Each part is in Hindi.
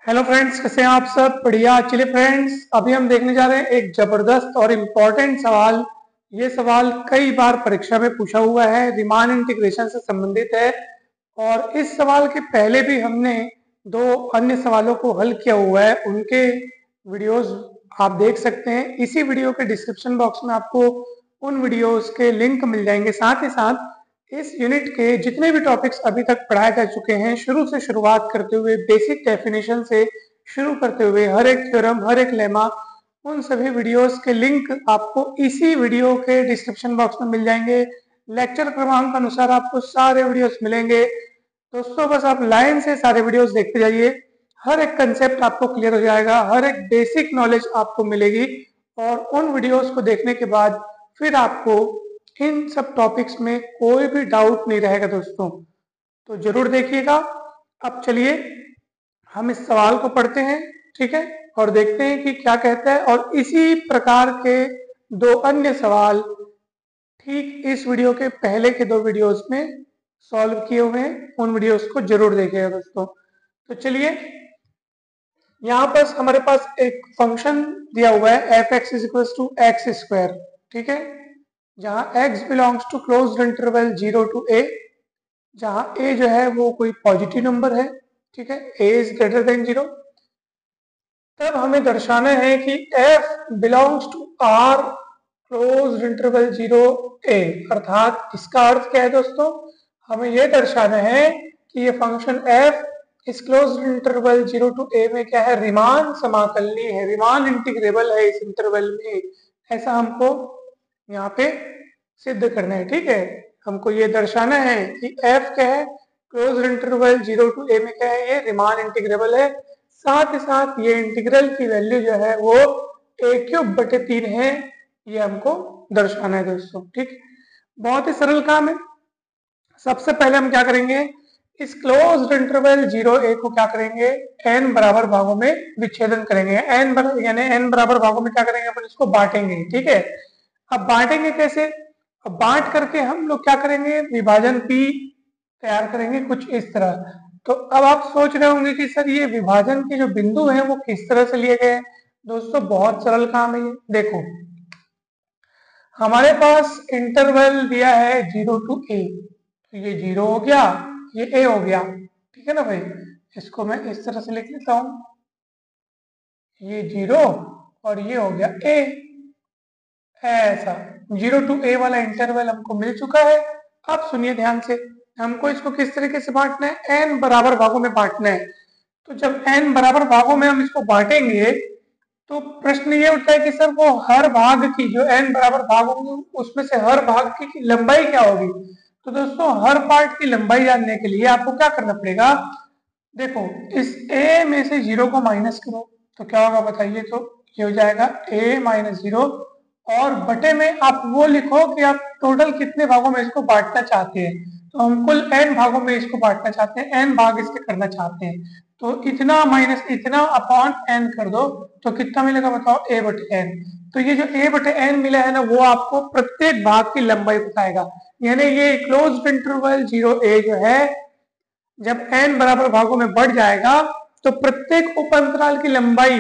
हेलो फ्रेंड्स, कैसे हैं आप सब? बढ़िया। चलिए फ्रेंड्स, अभी हम देखने जा रहे हैं एक जबरदस्त और इम्पोर्टेंट सवाल। ये सवाल कई बार परीक्षा में पूछा हुआ है, रीमान इंटीग्रेशन से संबंधित है। और इस सवाल के पहले भी हमने दो अन्य सवालों को हल किया हुआ है, उनके वीडियोस आप देख सकते हैं। इसी वीडियो के डिस्क्रिप्शन बॉक्स में आपको उन वीडियोस के लिंक मिल जाएंगे। साथ ही साथ इस यूनिट के जितने भी टॉपिक्स अभी तक पढ़ाए जा चुके हैं, शुरू से शुरुआत करते हुए बेसिक डेफिनेशन से शुरू करते हुए हर एक थ्योरम, हर एक लेमा, उन सभी वीडियोस के लिंक आपको इसी वीडियो के डिस्क्रिप्शन बॉक्स में मिल जाएंगे। लेक्चर क्रमांक अनुसार आपको सारे वीडियोस मिलेंगे। दोस्तों, बस आप लाइन से सारे वीडियोस देखते जाइए, हर एक कंसेप्ट आपको क्लियर हो जाएगा, हर एक बेसिक नॉलेज आपको मिलेगी। और उन वीडियोस को देखने के बाद फिर आपको इन सब टॉपिक्स में कोई भी डाउट नहीं रहेगा दोस्तों। तो जरूर देखिएगा। अब चलिए हम इस सवाल को पढ़ते हैं, ठीक है, और देखते हैं कि क्या कहता है। और इसी प्रकार के दो अन्य सवाल ठीक इस वीडियो के पहले के दो वीडियोस में सॉल्व किए हुए हैं, उन वीडियोस को जरूर देखिएगा दोस्तों। तो चलिए, यहाँ पर हमारे पास एक फंक्शन दिया हुआ है f x is equal to x square, ठीक है, जहां x belongs to closed interval 0 to a, जहां a जो है वो कोई पॉजिटिव नंबर है, ठीक है, a इज ग्रेटर देन 0। तब हमें दर्शाना है कि f belongs to r closed interval 0 a, अर्थात इसका अर्थ क्या है दोस्तों? हमें यह दर्शाना है कि ये फंक्शन f इस क्लोज्ड इंटरवल 0 टू a में क्या है? रीमान समाकलनीय है, रीमान इंटीग्रेबल है इस इंटरवल में। ऐसा हमको यहाँ पे सिद्ध करना है, ठीक है। हमको ये दर्शाना है कि f क्या है? क्लोज इंटरवल 0 टू a में क्या है? ये रीमान इंटीग्रेबल है। साथ ही साथ ये इंटीग्रल की वैल्यू जो है वो a³/3 है, ये हमको दर्शाना है दोस्तों, ठीक। बहुत ही सरल काम है। सबसे पहले हम क्या करेंगे, इस क्लोज्ड इंटरवल 0a को क्या करेंगे? n बराबर भागों में विच्छेदन करेंगे। यानी n बराबर भागों में क्या करेंगे? अपन इसको बांटेंगे, ठीक है। अब बांटेंगे कैसे? अब बांट करके हम लोग क्या करेंगे? विभाजन p तैयार करेंगे कुछ इस तरह। तो अब आप सोच रहे होंगे कि सर ये विभाजन के जो बिंदु हैं वो किस तरह से लिए गए हैं? दोस्तों, बहुत सरल काम है ये। देखो, हमारे पास इंटरवल दिया है 0 टू a, तो ये 0 हो गया, ये a हो गया, ठीक है ना भाई। इसको मैं इस तरह से लिख लेता हूं, ये 0 और ये हो गया a। ऐसा 0 टू a वाला इंटरवल हमको मिल चुका है। अब सुनिए ध्यान से, हमको इसको किस तरीके से बांटना है? n बराबर भागों में बांटना है। तो जब n बराबर भागों में हम इसको बांटेंगे तो प्रश्न ये उठता है कि सर वो हर भाग की, जो n बराबर भाग होंगे उसमें से हर भाग की लंबाई क्या होगी? तो दोस्तों, हर पार्ट की लंबाई जानने के लिए आपको क्या करना पड़ेगा? देखो, इस a में से 0 को माइनस करो तो क्या होगा बताइए? तो ये हो जाएगा a माइनस 0, और बटे में आप वो लिखो कि आप टोटल कितने भागों में इसको बांटना चाहते हैं। तो हम कुल n भागों में इसको बांटना चाहते हैं, n भाग इसके करना चाहते हैं। तो इतना माइनस इतना अपॉन n कर दो तो कितना मिलेगा बताओ? a/n। तो ये जो a/n मिला है ना, वो आपको प्रत्येक भाग की लंबाई बताएगा। यानी ये क्लोज्ड इंटरवल 0a जो है, जब n बराबर भागों में बढ़ जाएगा तो प्रत्येक उप अंतराल की लंबाई,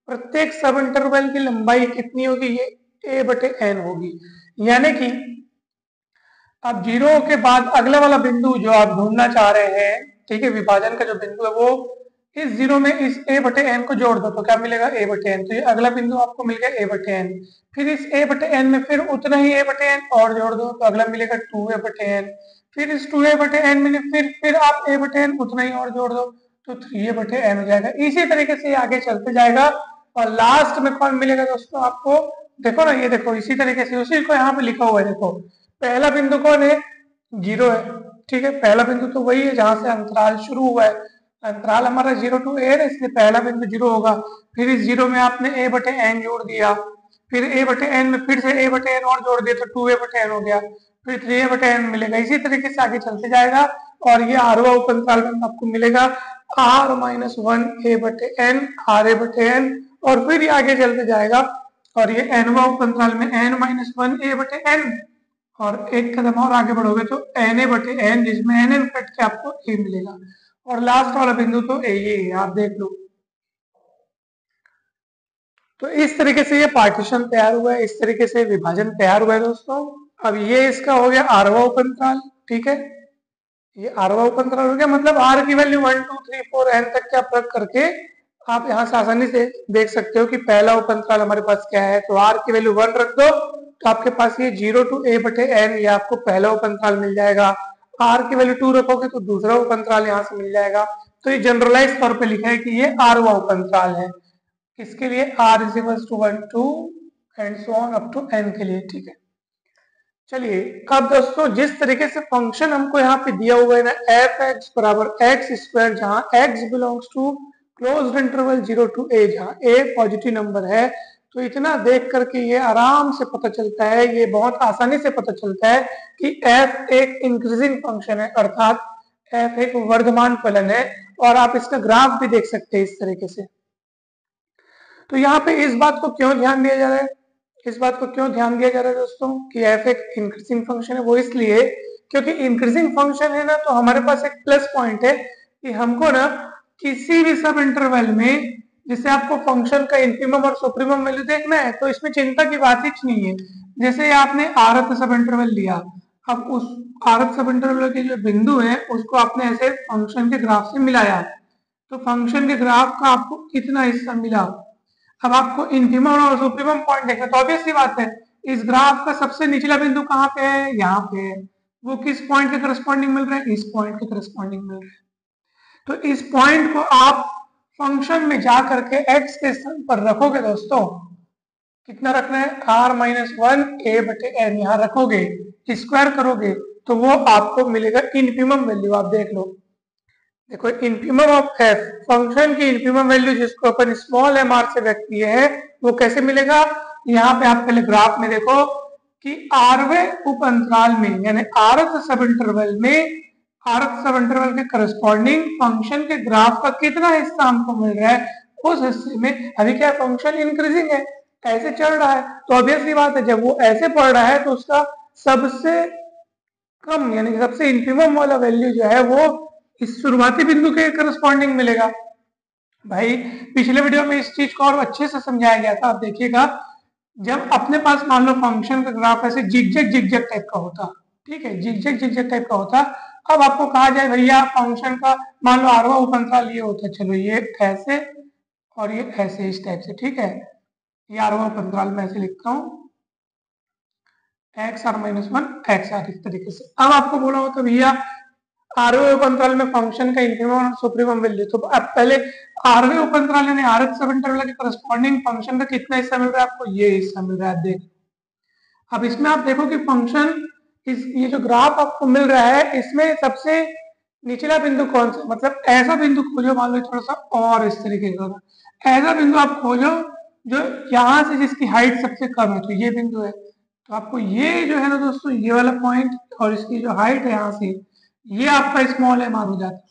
प्रत्येक सब इंटरवल की लंबाई कितनी होगी? ये a/n होगी। यानी कि अब 0 के बाद अगला वाला बिंदु जो आप ढूंढना चाह रहे हैं, ठीक है, विभाजन का जो बिंदु है, वो इस 0 में इस a/n को जोड़ दो तो क्या मिलेगा? a/n। तो ये अगला बिंदु आपको मिल गया a/n। फिर इस a/n में फिर उतना ही a/n और जोड़ दो तो अगला मिलेगा 2a/n। फिर इस 2a/n में फिर आप a/n उतना ही और जोड़ दो तो 3a/n हो जाएगा। इसी तरीके से आगे चलते जाएगा और लास्ट में कौन मिलेगा दोस्तों आपको? देखो ना, ये देखो, इसी तरीके से उसी को यहाँ पे लिखा हुआ है। देखो, पहला बिंदु कौन है? 0 है, ठीक है। पहला बिंदु तो वही है जहां से अंतराल शुरू हुआ है। अंतराल हमारा 0 टू a है, इसलिए पहला बिंदु 0 होगा। फिर इस 0 में आपने a/n जोड़ दिया, फिर a/n में फिर से a/n और जोड़ दिया तो 2a/n हो गया, फिर 3a/n मिलेगा। इसी तरीके से आगे चलते जाएगा और ये आरवा उप अंतराल में आपको मिलेगा r-1 a/n r/n, और फिर ये आगे चलते जाएगा और ये nवा उप अंतराल में n-1 a/n, और एक कदम और आगे बढ़ोगे तो na/n, जिसमें n कट के आपको a मिलेगा। और लास्ट वाला बिंदु तो a ही है, आप देख लो। तो इस तरीके से ये पार्टीशन तैयार हुआ है, इस तरीके से विभाजन तैयार हुआ है दोस्तों। अब ये इसका हो गया आरवा उपअंतराल, ठीक है, ये आरवा उपअंतराल हो गया। मतलब आर की वैल्यू 1 2 3 4 एन तक क्या प्रयोग करके आप यहाँ से आसानी से देख सकते हो कि पहला उपअंतराल हमारे पास क्या है। तो आर की वैल्यू 1 रख दो तो आपके पास ये 0 to a बटे n, ये आपको पहला उपअंतराल मिल जाएगा। आर की वैल्यू 2 रखोगे तो दूसरा उपअंतराल यहाँ से मिल जाएगा। तो ये जनरलाइज तौर पे लिखा है कि ये आरवा उपअंतराल है, किसके लिए, r is equal to 1 2 and so on up to n के लिए, ठीक है। चलिए अब दोस्तों जिस तरीके से फंक्शन हमको यहाँ पे दिया हुआ है ना, एफ एक्स बराबर एक्स स्क्वायर, जहाँ x belongs to closed interval 0 to a, जहाँ a पॉजिटिव नंबर है, तो इतना देख करके ये आराम से पता चलता है, ये बहुत आसानी से पता चलता है कि f एक इंक्रीजिंग फंक्शन है, अर्थात f एक वर्धमान फलन है। और आप इसका ग्राफ भी देख सकते हैं इस तरीके से। तो यहाँ पे इस बात को क्यों ध्यान दिया जा रहा है, इस बात को क्यों ध्यान दिया जा रहा है दोस्तों कि f एक इंक्रीजिंग फंक्शन है, वो इसलिए क्योंकि इंक्रीजिंग फंक्शन है ना, तो हमारे पास एक प्लस पॉइंट है कि हमको ना किसी भी सब इंटरवल में जैसे आपको फंक्शन का इंफिमम और सुप्रीमम वैल्यू देखना है तो इसमें चिंता की बात ही नहीं है। जैसे आपने आरत सब इंटरवल लिया, अब उस आरत सब इंटरवल के जो बिंदु है उसको आपने ऐसे फंक्शन के ग्राफ से मिलाया, तो फंक्शन के ग्राफ का आपको कितना हिस्सा मिला। अब आपको इनफिमम और सुप्रीमम पॉइंट देखना, तो ऑब्वियस सी बात है इस ग्राफ का सबसे निचला बिंदु कहाँ पे है, यहाँ पे है, वो किस पॉइंट के करस्पॉन्डिंग मिल रहा है, इस पॉइंट के करस्पॉन्डिंग मिल रहा है। तो इस पॉइंट को आप फंक्शन में जा करके एक्स के स्थान पर रखोगे दोस्तों, कितना रखना है, आर माइनस 1 ए बटे एन, यहाँ रखोगे, स्क्वायर करोगे तो वो आपको मिलेगा इनफिमम वैल्यू। आप देख लो, देखो इनफिमम ऑफ एफ, फंक्शन की इनफिमम वैल्यू जिसको अपन स्मॉल एम आर से व्यक्त किए हैं, वो कैसे मिलेगा। यहाँ पे आप पहले ग्राफ में देखो कि आरवें उप अंतराल में यानी आरत सब इंटरवल में, आरत सब इंटरवल के करस्पॉन्डिंग फंक्शन के ग्राफ का कितना हिस्सा हमको मिल रहा है, उस हिस्से में अभी क्या फंक्शन इंक्रीजिंग है, ऐसे चल रहा है। तो ऑब्वियस सी बात है जब वो ऐसे पढ़ रहा है तो उसका सबसे कम यानी सबसे इनफिमम वाला वैल्यू जो है वो इस शुरुआती बिंदु के करस्पॉन्डिंग मिलेगा। भाई पिछले वीडियो में इस चीज को और अच्छे से समझाया गया था, आप देखिएगा जब अपने पास मान लो फंक्शन का ग्राफ ऐसे जिगजैग टाइप का होता, ठीक है, जिगजैग टाइप का होता। अब आपको कहा जाए भैया फंक्शन का मान लो आरवा उपअंतराल ये होता, चलो ये ऐसे और ये ऐसे इस टाइप से, ठीक है, ये आरवा उपअंतराल में ऐसे लिखता हूँ x r minus 1 x r, इस तरीके से। अब आपको बोला होता भैया आरवे उपअंतराल में फंक्शन का इंफिमम और सुप्रीमम वैल्यू, तो अब पहले आरवे उपअंतराल यानी आरत सब इंटरवल के करस्पॉन्डिंग फंक्शन का कितना हिस्सा मिल रहा है आपको, ये हिस्सा मिल रहा है, देख। अब इसमें आप देखो कि फंक्शन इस ये जो ग्राफ आपको मिल रहा है इसमें सबसे निचला बिंदु कौन सा, मतलब ऐसा बिंदु खोजो मान लो थोड़ा सा और इस तरीके का, ऐसा बिंदु आप खोजो जो यहाँ से जिसकी हाइट सबसे कम है, तो ये बिंदु है। तो आपको ये जो है ना दोस्तों, ये वाला पॉइंट और इसकी जो हाइट है यहाँ से, ये आपका स्मॉल एम आर हो जाता है,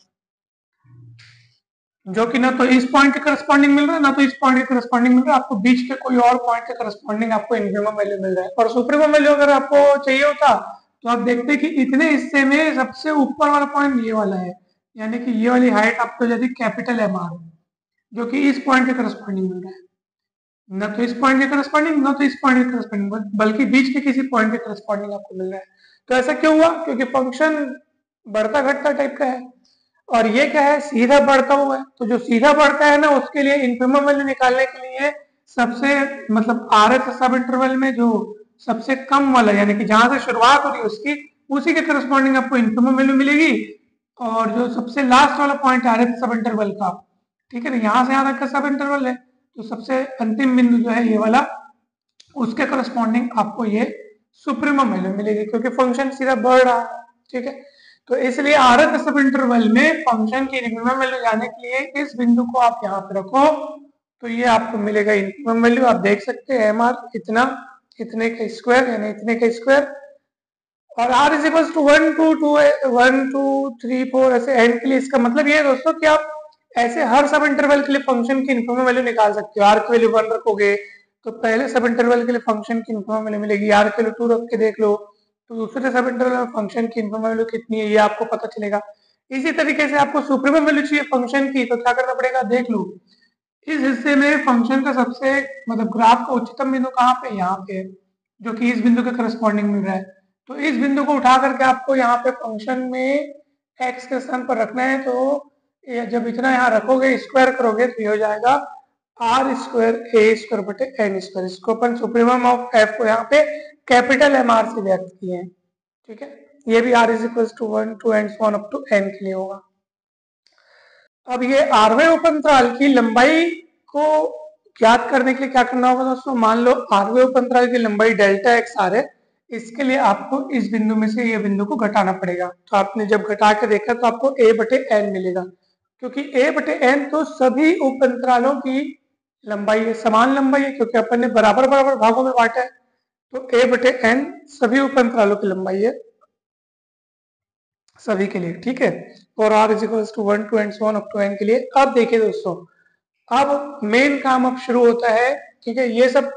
जो कि ना तो इस पॉइंट के करस्पॉन्डिंग मिल रहा है ना तो इस पॉइंट के करस्पॉन्डिंग मिल रहा है, आपको बीच के कोई और पॉइंट के करस्पॉन्डिंग आपको इनफिमम वैल्यू मिल रहा है। और सुप्रीमम वैल्यू अगर आपको चाहिए होता तो आप देखते कि इतने हिस्से में सबसे ऊपर वाला पॉइंट ये वाला है, यानी कि ये वाली हाइट आपको यदि कैपिटल एम आर जो कि इस पॉइंट के करस्पॉन्डिंग मिल रहा है, न तो इस पॉइंट के करस्पॉन्डिंग न तो इस पॉइंट के करस्पॉन्डिंग, बल्कि बीच के किसी पॉइंट के करस्पॉन्डिंग आपको मिल रहा है। तो ऐसा क्यों हुआ, क्योंकि फंक्शन बढ़ता घटता टाइप का है और ये क्या है, सीधा बढ़ता हुआ है। तो जो सीधा बढ़ता है ना उसके लिए इनफिमम वैल्यू निकालने के लिए सबसे मतलब आरएच सब इंटरवल में जो सबसे कम वाला यानी कि जहां से शुरुआत हो रही है उसकी उसी के करस्पॉन्डिंग आपको इनफिमम वैल्यू मिलेगी। और जो सबसे लास्ट वाला पॉइंट आरएच सब इंटरवल का, ठीक है ना, यहाँ से यहाँ तक का सब इंटरवल है, तो सबसे अंतिम बिंदु जो है ये वाला, उसके करस्पॉन्डिंग आपको ये सुप्रीमम वैल्यू मिलेगी क्योंकि फंक्शन सीधा बढ़ रहा है, ठीक है। तो इसलिए आरत सब इंटरवल में फंक्शन की इनफिमम वैल्यू जाने के लिए इस बिंदु को आप यहाँ पे रखो, तो ये आपको मिलेगा इनफिमम वैल्यू। आप देख सकते हैं एम आर इतना, इतने का स्क्वायर यानी इतने का स्क्वायर, और आर इज इक्वल टू 1 2 3 4 ऐसे एन के लिए। इसका मतलब ये है दोस्तों कि आप ऐसे हर सब इंटरवल के लिए फंक्शन की इनफिमम वैल्यू निकाल सकते हो। आर की वैल्यू 1 रखोगे तो पहले सब इंटरवल के लिए फंक्शन की इनफिमम वैल्यू मिलेगी, आर की वैल्यू 2 रख के देख लो तो दूसरे सब इंटरवल में फंक्शन की इनफिमम वैल्यू कितनी है ये आपको पता चलेगा। इसी तरीके से आपको सुप्रीमम वैल्यू चाहिए फंक्शन की तो क्या करना पड़ेगा, देख लो इस हिस्से में फंक्शन का सबसे मतलब ग्राफ का उच्चतम बिंदु कहाँ पे, यहाँ पे है, जो कि इस बिंदु के करस्पॉन्डिंग मिल रहा है। तो इस बिंदु को उठा करके आपको यहाँ पे फंक्शन में x के स्थान पर रखना है। तो ये जब इतना यहाँ रखोगे, स्क्वायर करोगे तो ये हो जाएगा आर स्क्वायर ए स्क्वायर बटे एन स्क्वायर। इसको अपन सुप्रीमम ऑफ एफ को यहाँ पे कैपिटल एम आर से व्यक्त किए हैं। ठीक है, ये भी r is equal to 1 two and so on up to n के लिए होगा। अब ये आरवें उपअंतराल की लंबाई को ज्ञात करने के लिए क्या करना होगा दोस्तों, मान लो आरवें उपअंतराल की लंबाई डेल्टा एक्स आर है। इसके लिए आपको इस बिंदु में से ये बिंदु को घटाना पड़ेगा। तो आपने जब घटा के देखा तो आपको ए बटे एन मिलेगा, क्योंकि ए बटे एन तो सभी उपअंतरालों की लंबाई है, समान लंबाई है, क्योंकि अपन ने बराबर बराबर भागों में बांटा है। तो ए बटे एन सभी उपअंतरालों की लंबाई है, सभी के लिए। ठीक है, और r is equal to 1 two and so on up to n के लिए। अब देखिए दोस्तों, अब मेन काम अब शुरू होता है। ठीक है, ये सब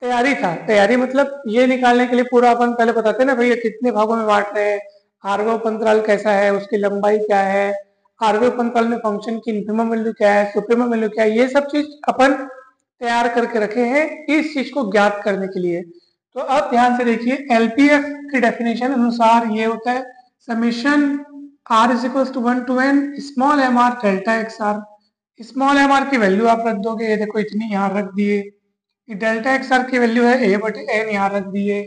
तैयारी था, तैयारी मतलब ये निकालने के लिए पूरा अपन पहले बताते हैं ना भैया कितने भागों में बांट रहे हैं, आरवे उपअंतराल कैसा है, उसकी लंबाई क्या है, आरवे उपअंतराल में फंक्शन की इन्फिमम वैल्यू क्या है, सुप्रीमम वैल्यू क्या है, ये सब चीज अपन तैयार करके रखे हैं इस चीज को ज्ञात करने के लिए। तो अब ध्यान से देखिए, एलपीएफ की डेफिनेशन अनुसार ये होता है summation r is equal to 1 two n small m r delta x r. Small m r की वैल्यू आप रख दोगे, ये देखो इतनी यहाँ रख दिए। डेल्टा एक्स आर की वैल्यू है ए बटे एन, यहाँ रख दिए।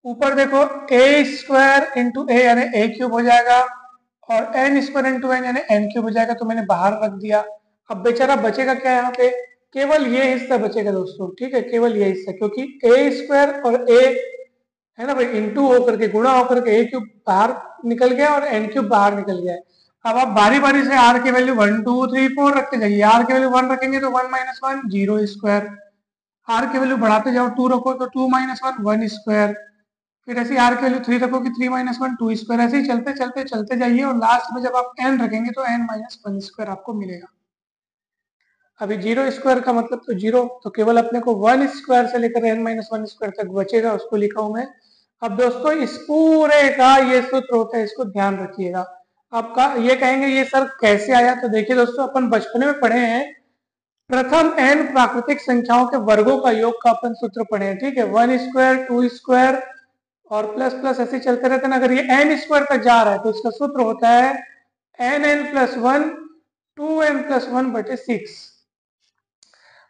ऊपर देखो ए स्क्वायर इंटू ए यानी ए क्यूब हो जाएगा, और एन स्क्वायर इंटू एन यानी एन क्यूब हो जाएगा, तो मैंने बाहर रख दिया। अब बेचारा बचेगा क्या यहाँ पे, केवल ये हिस्सा बचेगा दोस्तों। ठीक है, केवल ये हिस्सा, क्योंकि ए स्क्वायर और ए है ना भाई इंटू होकर के गुणा होकर के ए क्यूब बाहर निकल गया और एन क्यूब बाहर निकल गया है। अब आप बारी बारी से आर की वैल्यू 1 2 3 4 रखते जाइए। आर की वैल्यू 1 रखेंगे तो 1 माइनस 1 जीरो स्क्वायर, आर की वैल्यू बढ़ाते जाओ, 2 रखो तो 2 माइनस 1 1 स्क्वायर, फिर ऐसे आर की वैल्यू 3 रखोगे 3 माइनस 1 2 स्क्वायर, ऐसे ही चलते चलते चलते जाइए, और लास्ट में जब आप एन रखेंगे तो एन माइनस 1 स्क्वायर आपको मिलेगा। अभी जीरो स्क्वायर का मतलब तो जीरो, तो केवल अपने को 1 स्क्वायर से लेकर एन माइनस 1 स्क्वायर तक बचेगा, उसको लिखा हूं मैं। अब दोस्तों इस पूरे का ये सूत्र होता है, इसको ध्यान रखिएगा। आपका ये कहेंगे ये सर कैसे आया, तो देखिए दोस्तों अपन बचपन में पढ़े हैं, प्रथम एन प्राकृतिक संख्याओं के वर्गों का योग का अपन सूत्र पढ़े हैं। ठीक है, 1 स्क्वायर 2 स्क्वायर और प्लस प्लस ऐसे चलते रहते हैं। अगर ये एन स्क्वायर तक जा रहा है तो इसका सूत्र होता है n n plus 1 two n plus 1 बटे 6।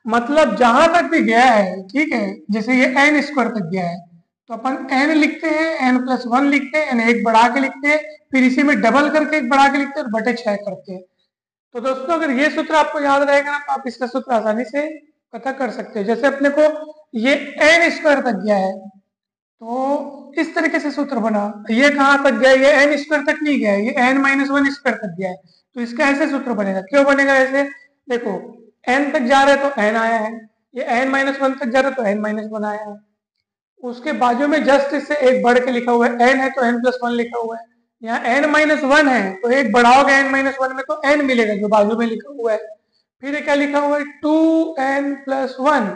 मतलब जहां तक भी गया है, ठीक है, जैसे ये एन स्क्वायर तक गया है तो अपन एन लिखते हैं, एन प्लस 1 लिखते हैं, एन एक बढ़ा के लिखते हैं, फिर इसी में डबल करके एक बढ़ा के लिखते हैं और बटे 6 करते हैं। तो दोस्तों अगर ये सूत्र आपको याद रहेगा ना तो आप इसका सूत्र आसानी से पता कर सकते हो। जैसे अपने को ये एन स्क्वायर तक गया है तो इस तरीके से सूत्र बना, ये कहां तक गया, ये एन स्क्वायर तक नहीं गया है, ये एन माइनस 1 स्क्वायर तक गया है, तो इसका ऐसे सूत्र बनेगा। क्यों बनेगा ऐसे, देखो एन तक जा रहे तो एन आया है, ये एन माइनस 1 तक जा रहा है तो एन माइनस 1 आया है, उसके बाजू में जस्ट इससे एक बढ़ के लिखा हुआ है, एन है तो एन प्लस 1 लिखा हुआ है। यहाँ एन माइनस 1 है तो एक बढ़ाओगे एन माइनस 1 में तो एन मिलेगा जो बाजू में लिखा हुआ है। फिर क्या लिखा हुआ है, 2n+1,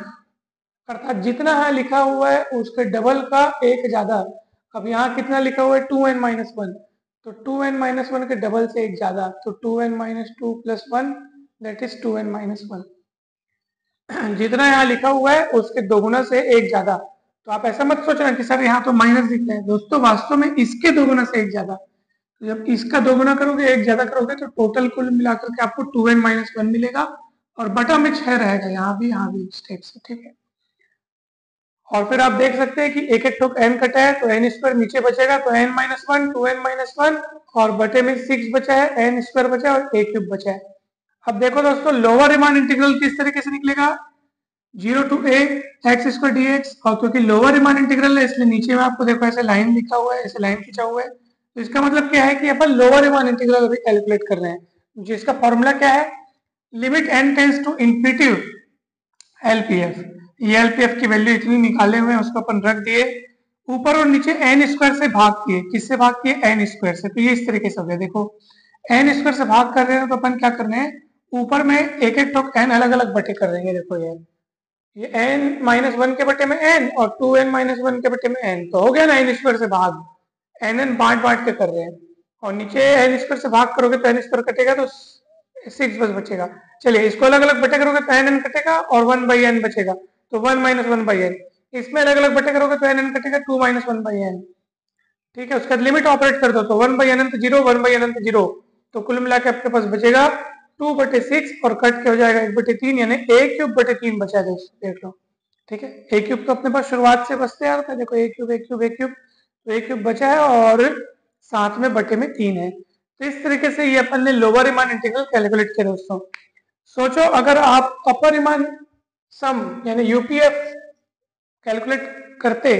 अर्थात जितना है लिखा हुआ है उसके डबल का एक ज्यादा। अब यहाँ कितना लिखा हुआ है 2n-1, तो 2n-1 के डबल से एक ज्यादा, तो 2n-2+1 दैट इज 2n-1। जितना यहाँ लिखा हुआ है उसके दोगुना से एक ज्यादा। तो आप ऐसा मत सोचना कि सर यहाँ तो माइनस दिखता है, दोस्तों वास्तव में इसके दोगुना से एक ज्यादा। तो जब इसका दोगुना करोगे एक ज्यादा करोगे तो टोटल कुल मिलाकर के आपको 2n-1 मिलेगा, और बटा में 6 रहेगा यहाँ भी इस टाइप से। ठीक है, और फिर आप देख सकते हैं कि एक एक ठोक एन कटा है तो एन स्क्वायर नीचे बचेगा, तो n-1 2n-1 और बटे में 6 बचा है, एन स्क्वायर बचा है और ए क्यूब बचा है। अब देखो दोस्तों लोअर रिमांड इंटीग्रल किस तरीके से निकलेगा, 0 to a x square dx, और क्योंकि लोअर रिमांड इंटीग्रल है इसलिए नीचे में आपको देखो ऐसे लाइन लिखा हुआ है, ऐसे लाइन खींचा हुआ है। तो इसका मतलब क्या है कि अपन लोअर रिमांड इंटीग्रल अभी कैलकुलेट कर रहे हैं, जिसका फॉर्मूला क्या है, limit n tends to infinity LPF. ये एलपीएफ की वैल्यू इतनी निकाले हुए हैं उसको अपन रख दिए, ऊपर और नीचे एन स्क्वायर से भाग किए, किससे भाग किए, एन स्क्वायर से। तो ये इस तरीके से हो गया, देखो एन स्क्वायर से भाग कर रहे हैं तो अपन क्या कर रहे हैं, ऊपर में एक एक ठोक एन अलग अलग बटे कर देंगे। देखो ये n-1 के बटे में n और 2n-1 के बटे में n, तो हो गया ना एन स्क्वायर से भाग, एन बांट बांट के कर रहे हैं, और नीचे एन स्क्वायर से भाग करोगे तो एन स्क्वायर कटेगा तो 6 बस बचेगा। चलिए इसको अलग अलग बटे करोगे तो एन कटेगा और 1/n बचेगा, तो 1 - 1/n। इसमें अलग अलग बटे करोगे तो एन कटेगा 2 - 1/n। ठीक है, उसके बाद लिमिट ऑपरेट कर दो तो 1/n 0, 1/n 0, तो कुल मिला के आपके पास बचेगा 2/6 और कट के हो जाएगा 1/3, यानी a³/3 बचा दोस्तों, देख लो। ठीक है, a³ तो अपने पास शुरुआत से बचते आ रहा था, देखो a³ तो a³ बचा है और साथ में बटे में 3 है। तो इस तरीके से ये अपन ने लोअर रीमान इंटीग्रल कैलकुलेट किया दोस्तों। सोचो अगर आप अपर रीमान सम यानी यूपीएफ कैलकुलेट करते,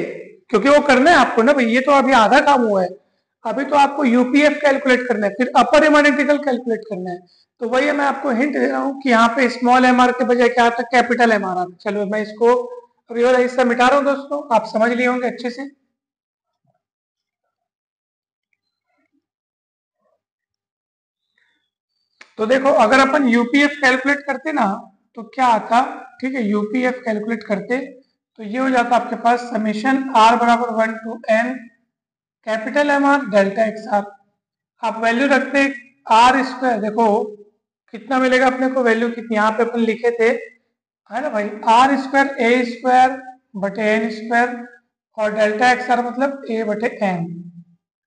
क्योंकि वो करना है आपको ना भाई, ये तो अभी आधा काम हुआ है, अभी तो आपको यूपीएफ कैलकुलेट करना है, फिर अपर रीमान इंटीग्रल कैलकुलेट करना है। तो वही मैं आपको हिंट दे रहा हूँ कि यहाँ पे स्मॉल एम आर के बजाय क्या आता है, कैपिटल एम आर आता है। चलो मैं इसको रियल हिस्सा मिटा रहा हूँ दोस्तों, आप समझ लिए होंगे अच्छे से। तो देखो अगर अपन यूपीएफ कैलकुलेट करते ना तो क्या आता, ठीक है, यूपीएफ कैलकुलेट करते तो ये हो जाता आपके पास समेशन r बराबर 1 to n capital m r delta x r. आप वैल्यू रखते आर स्क्वायर, देखो कितना मिलेगा अपने को वैल्यू कितनी, यहाँ पे अपन लिखे थे है ना भाई, आर स्क्वायर ए स्क्वायर बटे एन स्क्वायर और डेल्टा एक्स आर मतलब ए बटे एन,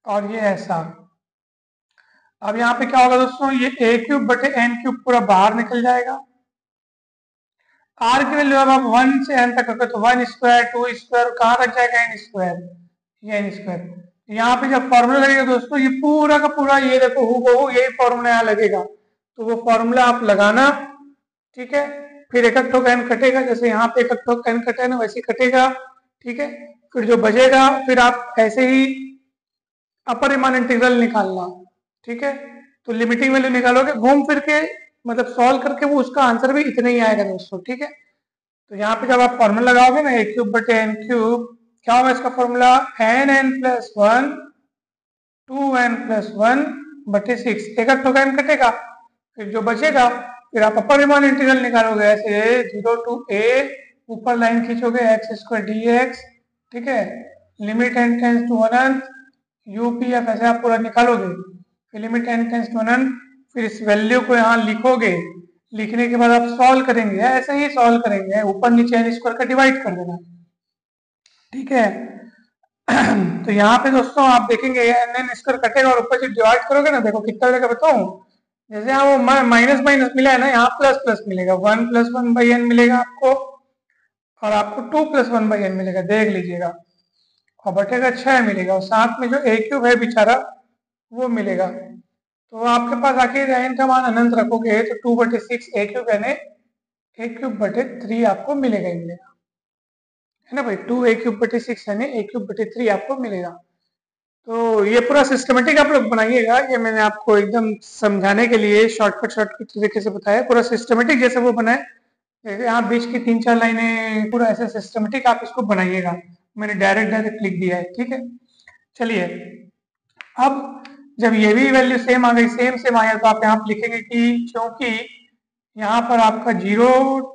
और ये ऐसा। अब यहाँ पे क्या होगा दोस्तों, ये a³/n³ पूरा बाहर निकल जाएगा। r की वैल्यू अब आप 1 से n तक रखो तो 1 स्क्वायर 2 स्क्वायर कहाँ तक जाएगा, n स्क्वायर, ये n स्क्वायर। यहाँ पे जब फॉर्मूला लगेगा दोस्तों, ये पूरा का पूरा ये देखो हूबहू यही फॉर्मूला यहाँ लगेगा, तो वो फॉर्मूला आप लगाना। ठीक है, फिर एक ठोक n कटेगा, जैसे यहाँ पे एक ठोक n कटे ना वैसे ही कटेगा। ठीक है, फिर जो बचेगा फिर आप ऐसे ही अपर रीमान इंटीग्रल निकालना। ठीक है, तो लिमिटिंग वैल्यू निकालोगे घूम फिर के, मतलब सॉल्व करके वो उसका आंसर भी इतना ही आएगा दोस्तों। ठीक है, तो यहाँ पे जब आप फॉर्मूला लगाओगे ना a³/n³, क्या होगा इसका फॉर्मूला, nn+1 2n+1/6, एक ठोक n कटेगा, फिर जो बचेगा फिर आप अपर रीमान इंटीग्रल निकालोगे, ऐसे 0 to a ऊपर लाइन खींचोगे x² dx। ठीक है, लिमिट n टेंस टू अनंत यूपीएफ ऐसे आप पूरा निकालोगे, फिर लिमिट n टेंस टू अनंत, फिर इस वैल्यू को यहाँ लिखोगे, लिखने के बाद आप सॉल्व करेंगे, ऐसे ही सॉल्व करेंगे, ऊपर नीचे n स्क्वायर का डिवाइड कर देना। ठीक है, तो यहाँ पे दोस्तों आप देखेंगे n स्क्वायर कटेगा और ऊपर से डिवाइड करोगे ना, देखो कितना मिलेगा बताऊं, जैसे यहाँ वो माइनस माइनस मिला है ना, यहाँ प्लस प्लस मिलेगा, 1 + 1/n मिलेगा आपको, और आपको 2 + 1/n मिलेगा, देख लीजिएगा, और बटेगा 6 मिलेगा, और साथ में जो a³ है बेचारा वो मिलेगा। तो आपके पास आखिर n का मान अनंत रखोगे तो 2/6 a³ यानी a³/3 आपको मिलेगा ही मिलेगा, है ना भाई, 2 a³/6 यानी a³/3 आपको मिलेगा। तो ये पूरा सिस्टमेटिक आप लोग बनाइएगा, ये मैंने आपको एकदम समझाने के लिए शॉर्टकट तरीके से बताया, पूरा सिस्टमेटिक जैसे वो बनाए, जैसे यहाँ बीच की 3-4 लाइनें पूरा ऐसे सिस्टमेटिक आप इसको बनाइएगा, मैंने डायरेक्ट लिख दिया है। ठीक है, चलिए अब जब ये भी वैल्यू सेम आ गई, सेम आया, तो आप यहाँ लिखेंगे कि क्योंकि यहाँ पर आपका 0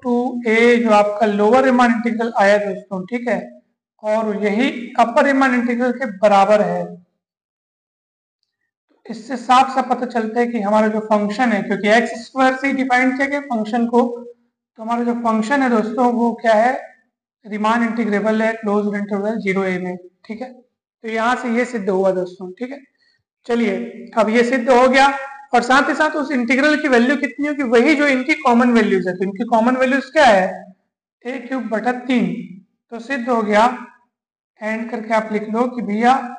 to a जो आपका लोअर रीमान इंटीग्रल आया दोस्तों, ठीक है, और यही अपर रीमान इंटीग्रल के बराबर है, इससे साफ साफ पता चलता है कि हमारा जो फंक्शन है, क्योंकि x² से डिफाइन किया गया फंक्शन को, तो हमारा जो फंक्शन है दोस्तों वो क्या है, रीमान इंटीग्रेबल है क्लोज्ड इंटरवल 0a में। ठीक है, तो यहाँ से ये सिद्ध हुआ दोस्तों। ठीक है, चलिए अब ये सिद्ध हो गया, और साथ ही साथ उस इंटीग्रल की वैल्यू कितनी होगी, वही जो इनकी कॉमन वैल्यूज है, तो इनकी कॉमन वैल्यूज क्या है, a³/3, तो सिद्ध हो गया। एंड करके आप लिख लो कि भैया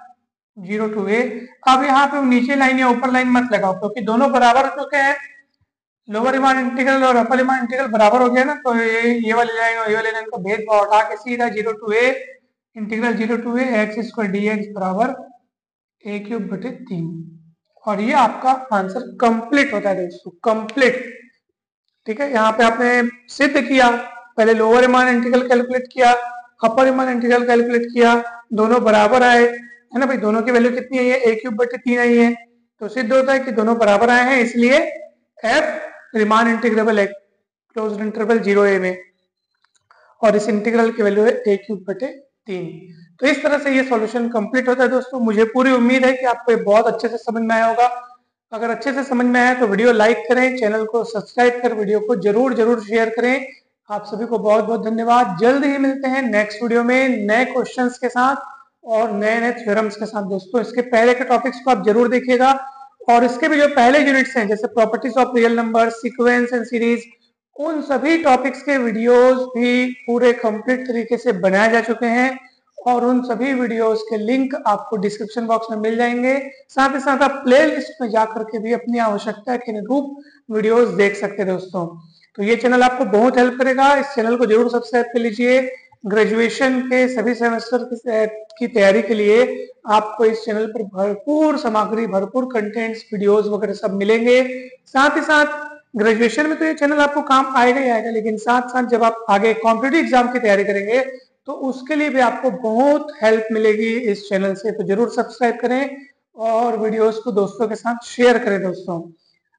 0 to a। अब यहाँ पे नीचे लाइन या ऊपर लाइन मत लगाओ, क्योंकि दोनों बराबर हो चुके हैं, लोअर रीमान इंटीग्रल और अपर रीमान इंटीग्रल बराबर हो गया ना, तो ये वाली लाइन और ये वाली लाइन का भेदभाव उठा के सीधा 0 to a integral 0 to a x² dx बराबर a³/3, और ये आपका आंसर कंप्लीट होता है दोस्तों, कंप्लीट। ठीक है, यहाँ पे आपने सिद्ध किया, पहले लोअर रीमान इंटीग्रल कैलकुलेट किया, अपर रीमान इंटीग्रल कैलकुलेट किया, दोनों बराबर आए, है ना भाई, दोनों की वैल्यू कितनी आई है, a³/3 आई है, तो सिद्ध होता है कि दोनों बराबर आए हैं, इसलिए f रीमान इंटीग्रेबल है क्लोज्ड इंटरवल 0a में, और इस इंटीग्रल की वैल्यू है a³/3। तो इस तरह से ये सॉल्यूशन कंप्लीट होता है दोस्तों। मुझे पूरी उम्मीद है कि आपको ये बहुत अच्छे से समझ में आया होगा। अगर अच्छे से समझ में आया तो वीडियो लाइक करें, चैनल को सब्सक्राइब कर वीडियो को जरूर जरूर शेयर करें। आप सभी को बहुत बहुत धन्यवाद। जल्द ही मिलते हैं नेक्स्ट वीडियो में नए क्वेश्चंस के साथ और नए नए थ्योरम्स के साथ। दोस्तों इसके पहले के टॉपिक्स को आप जरूर देखिएगा और इसके भी जो पहले यूनिट्स हैं जैसे properties of real number, sequence and series, उन सभी टॉपिक्स के वीडियोस भी पूरे कंप्लीट तरीके से बनाए जा चुके हैं और उन सभी वीडियोस के लिंक आपको डिस्क्रिप्शन बॉक्स में मिल जाएंगे। साथ ही साथ आप प्ले लिस्ट में जाकर के भी अपनी आवश्यकता के अनुरूप वीडियोस देख सकते हैं। दोस्तों तो ये चैनल आपको बहुत हेल्प करेगा, इस चैनल को जरूर सब्सक्राइब कर लीजिए। ग्रेजुएशन के सभी सेमेस्टर की तैयारी के लिए आपको इस चैनल पर भरपूर सामग्री, भरपूर कंटेंट्स, वीडियोस वगैरह सब मिलेंगे। साथ ही साथ ग्रेजुएशन में तो ये चैनल आपको काम आएगा ही आएगा, लेकिन साथ साथ जब आप आगे कॉम्पिटिटिव एग्जाम की तैयारी करेंगे तो उसके लिए भी आपको बहुत हेल्प मिलेगी इस चैनल से। तो जरूर सब्सक्राइब करें और वीडियोस को दोस्तों के साथ शेयर करें। दोस्तों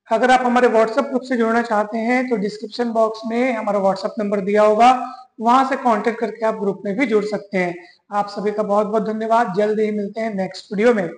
अगर आप हमारे व्हाट्सएप ग्रुप से जुड़ना चाहते हैं तो डिस्क्रिप्शन बॉक्स में हमारा व्हाट्सएप नंबर दिया होगा, वहां से कांटेक्ट करके आप ग्रुप में भी जुड़ सकते हैं। आप सभी का बहुत बहुत धन्यवाद। जल्द ही मिलते हैं नेक्स्ट वीडियो में।